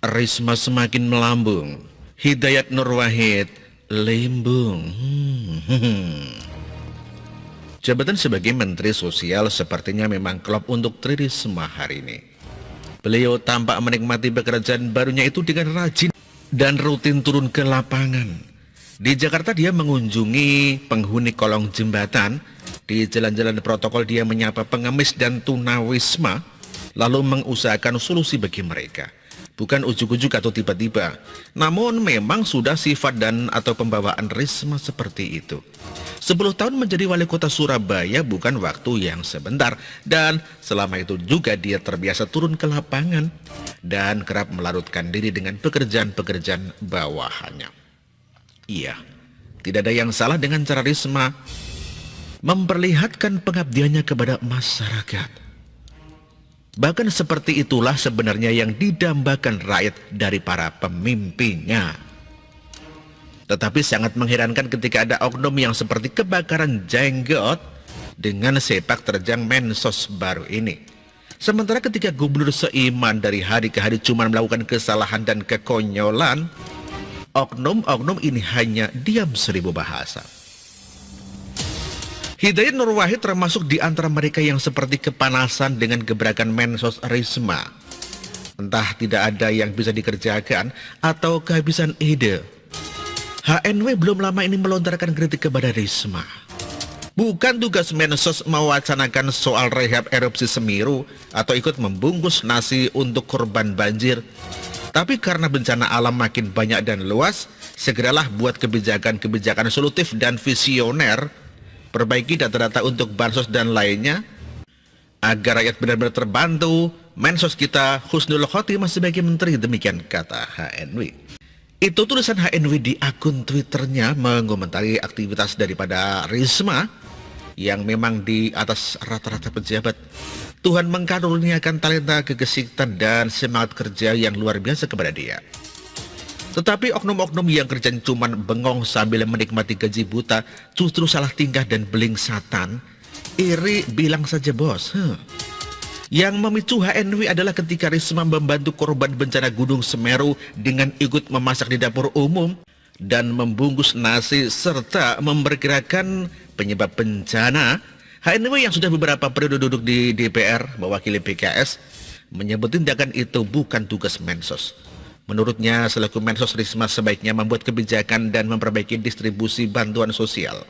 Risma semakin melambung. Hidayat Nur Wahid limbung. Jabatan sebagai Menteri Sosial sepertinya memang klop untuk Tri Risma hari ini. Beliau tampak menikmati pekerjaan barunya itu dengan rajin dan rutin turun ke lapangan. Di Jakarta dia mengunjungi penghuni kolong jembatan. Di jalan-jalan protokol dia menyapa pengemis dan tunawisma, lalu mengusahakan solusi bagi mereka. Bukan ujuk-ujuk atau tiba-tiba, namun memang sudah sifat dan atau pembawaan Risma seperti itu. 10 tahun menjadi wali kota Surabaya bukan waktu yang sebentar, dan selama itu juga dia terbiasa turun ke lapangan dan kerap melarutkan diri dengan pekerjaan-pekerjaan bawahannya. Iya, tidak ada yang salah dengan cara Risma memperlihatkan pengabdiannya kepada masyarakat. Bahkan seperti itulah sebenarnya yang didambakan rakyat dari para pemimpinnya. Tetapi sangat mengherankan ketika ada oknum yang seperti kebakaran jenggot dengan sepak terjang Mensos baru ini. Sementara ketika gubernur seiman dari hari ke hari cuma melakukan kesalahan dan kekonyolan, oknum-oknum ini hanya diam 1000 bahasa. Hidayat Nur Wahid termasuk di antara mereka yang seperti kepanasan dengan gebrakan Mensos Risma. Entah tidak ada yang bisa dikerjakan atau kehabisan ide. HNW belum lama ini melontarkan kritik kepada Risma. Bukan tugas Mensos mewacanakan soal rehab erupsi Semeru atau ikut membungkus nasi untuk korban banjir. Tapi karena bencana alam makin banyak dan luas, segeralah buat kebijakan-kebijakan solutif dan visioner. Perbaiki data-data untuk bansos dan lainnya agar rakyat benar-benar terbantu. Mensos kita husnul khotimah sebagai menteri, demikian kata HNW. Itu tulisan HNW di akun Twitternya mengomentari aktivitas daripada Risma yang memang di atas rata-rata pejabat. Tuhan mengkaruniakan talenta, kegesitan dan semangat kerja yang luar biasa kepada dia. Tetapi oknum-oknum yang kerjanya cuma bengong sambil menikmati gaji buta justru salah tingkah dan beling satan. Iri bilang saja bos. Yang memicu HNW adalah ketika Risma membantu korban bencana Gunung Semeru dengan ikut memasak di dapur umum dan membungkus nasi serta memperkirakan penyebab bencana. HNW yang sudah beberapa periode duduk di DPR mewakili PKS menyebut tindakan itu bukan tugas Mensos. Menurutnya, selaku Mensos, Risma sebaiknya membuat kebijakan dan memperbaiki distribusi bantuan sosial.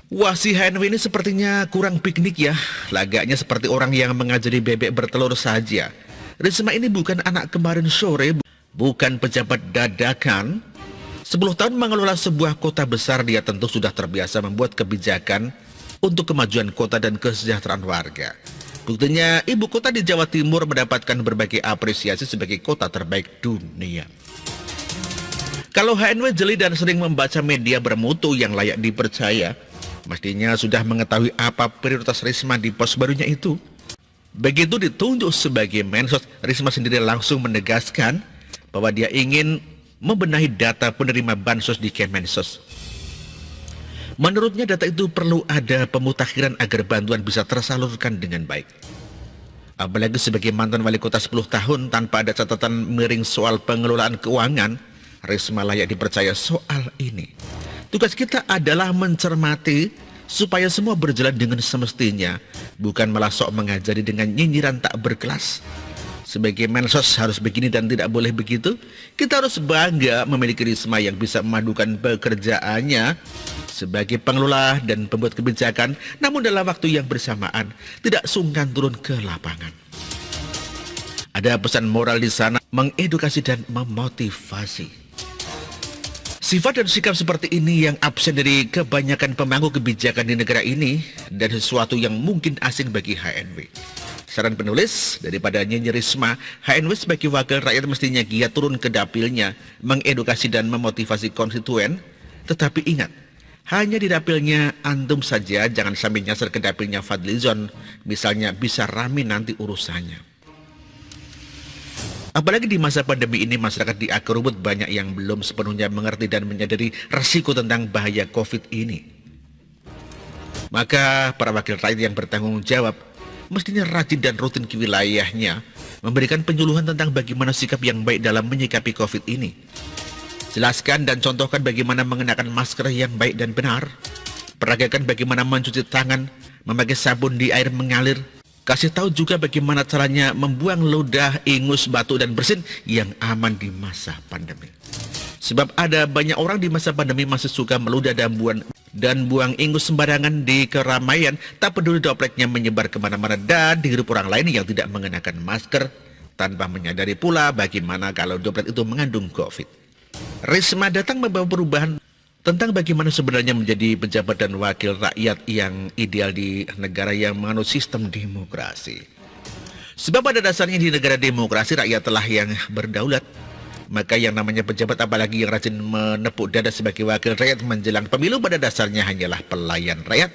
Wah, si HNW ini sepertinya kurang piknik ya. Lagaknya seperti orang yang mengajari bebek bertelur saja. Risma ini bukan anak kemarin sore, bukan pejabat dadakan. 10 tahun mengelola sebuah kota besar, dia tentu sudah terbiasa membuat kebijakan untuk kemajuan kota dan kesejahteraan warga. Buktinya ibu kota di Jawa Timur mendapatkan berbagai apresiasi sebagai kota terbaik dunia. Kalau HNW jeli dan sering membaca media bermutu yang layak dipercaya, mestinya sudah mengetahui apa prioritas Risma di pos barunya itu. Begitu ditunjuk sebagai Mensos, Risma sendiri langsung menegaskan bahwa dia ingin membenahi data penerima bansos di Kemensos. Menurutnya data itu perlu ada pemutakhiran agar bantuan bisa tersalurkan dengan baik. Apalagi sebagai mantan wali kota 10 tahun tanpa ada catatan miring soal pengelolaan keuangan, Risma layak dipercaya soal ini. Tugas kita adalah mencermati supaya semua berjalan dengan semestinya, bukan malah sok mengajari dengan nyinyiran tak berkelas. Sebagai Mensos harus begini dan tidak boleh begitu. Kita harus bangga memiliki Risma yang bisa memadukan pekerjaannya sebagai pengelola dan pembuat kebijakan, namun dalam waktu yang bersamaan tidak sungkan turun ke lapangan. Ada pesan moral di sana, mengedukasi dan memotivasi. Sifat dan sikap seperti ini yang absen dari kebanyakan pemangku kebijakan di negara ini dan sesuatu yang mungkin asing bagi HNW. Saran penulis, daripada nyinyir Risma, HNW sebagai wakil rakyat mestinya giat turun ke dapilnya, mengedukasi dan memotivasi konstituen. Tetapi ingat, hanya di dapilnya antum saja, jangan sampai nyasar ke dapilnya Fadlizon. Misalnya bisa rame nanti urusannya. Apalagi di masa pandemi ini masyarakat di akar rumput banyak yang belum sepenuhnya mengerti dan menyadari resiko tentang bahaya COVID ini. Maka para wakil rakyat yang bertanggung jawab mestinya rajin dan rutin ke wilayahnya memberikan penyuluhan tentang bagaimana sikap yang baik dalam menyikapi COVID ini. Jelaskan dan contohkan bagaimana mengenakan masker yang baik dan benar. Peragakan bagaimana mencuci tangan, memakai sabun di air mengalir. Kasih tahu juga bagaimana caranya membuang ludah, ingus, batuk, dan bersin yang aman di masa pandemi. Sebab ada banyak orang di masa pandemi masih suka meludah dan buang ingus sembarangan di keramaian, tak peduli dropletnya menyebar kemana-mana dan dihirup orang lain yang tidak mengenakan masker, tanpa menyadari pula bagaimana kalau droplet itu mengandung COVID. Risma datang membawa perubahan tentang bagaimana sebenarnya menjadi pejabat dan wakil rakyat yang ideal di negara yang menganut sistem demokrasi. Sebab pada dasarnya di negara demokrasi rakyatlah yang berdaulat. Maka yang namanya pejabat, apalagi yang rajin menepuk dada sebagai wakil rakyat menjelang pemilu, pada dasarnya hanyalah pelayan rakyat.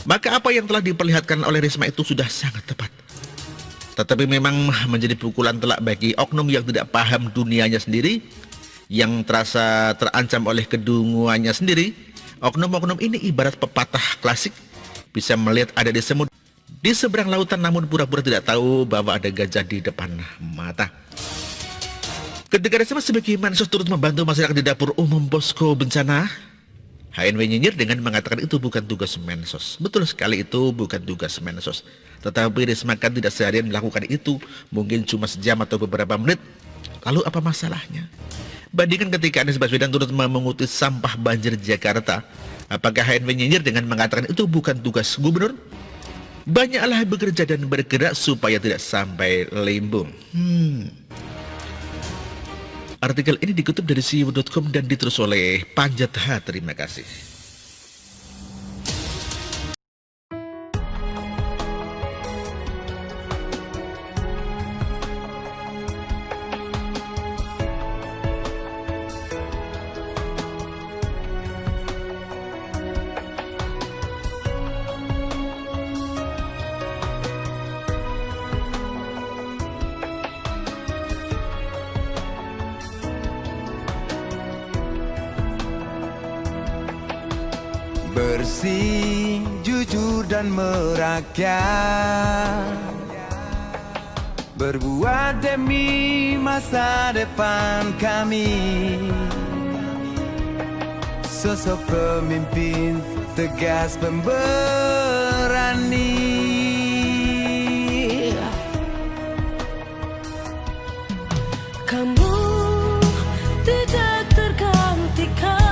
Maka apa yang telah diperlihatkan oleh Risma itu sudah sangat tepat. Tetapi memang menjadi pukulan telak bagi oknum yang tidak paham dunianya sendiri, yang terasa terancam oleh kedunguannya sendiri. Oknum-oknum ini ibarat pepatah klasik, bisa melihat ada di semut di seberang lautan namun pura-pura tidak tahu bahwa ada gajah di depan mata. Ketika Risma sebagai Mensos turut membantu masyarakat di dapur umum posko bencana, HNW nyinyir dengan mengatakan itu bukan tugas Mensos. Betul sekali, itu bukan tugas Mensos. Tetapi Risma kan tidak seharian melakukan itu, mungkin cuma sejam atau beberapa menit. Lalu apa masalahnya? Bandingkan ketika Anies Baswedan turut memunguti sampah banjir Jakarta. Apakah HNW nyinyir dengan mengatakan itu bukan tugas gubernur? Banyaklah bekerja dan bergerak supaya tidak sampai limbung. Artikel ini dikutip dari ceo.com dan ditulis oleh Panjat H. Terima kasih. Bersih, jujur dan merakyat, berbuat demi masa depan kami. Sosok pemimpin tegas pemberani. Kamu tidak tergantikan.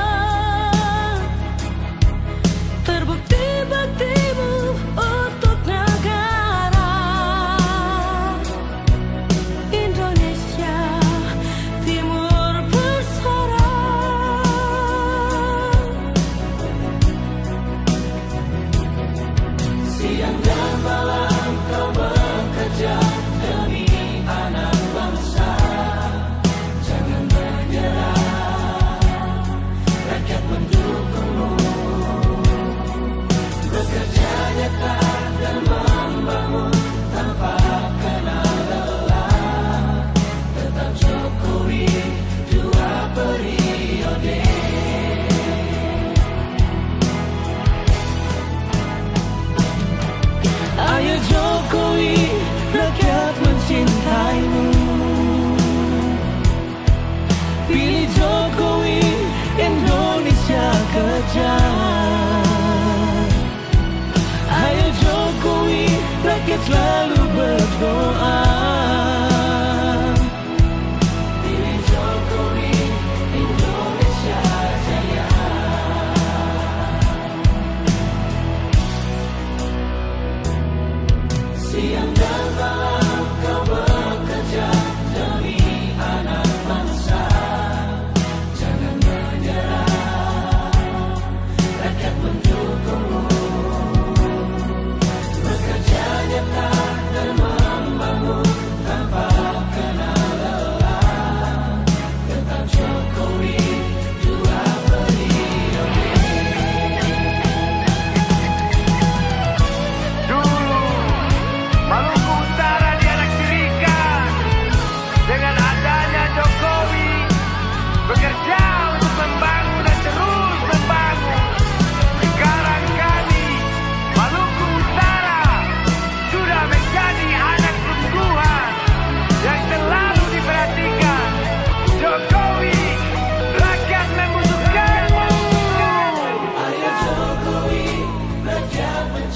Baktimu untuk negara Indonesia Timur bersuara. Siang dan malam kau bekerja demi anak bangsa. Jangan menyerah, rakyat mendukungmu. Bekerja nyata dan membangun tanpa kenal lelah. Tetap Jokowi 2 periode. Ayo Jokowi, rakyat mencintaimu. Pilih Jokowi, Indonesia kejar. Ayo Jokowi, rakyat selalu berdoa. Pilih Jokowi, Indonesia jaya. Siang dan malam kau bekerja demi anak bangsa. Jangan menyerah,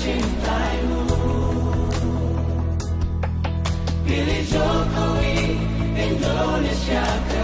mencintaimu. Pilih Jokowi, Indonesia.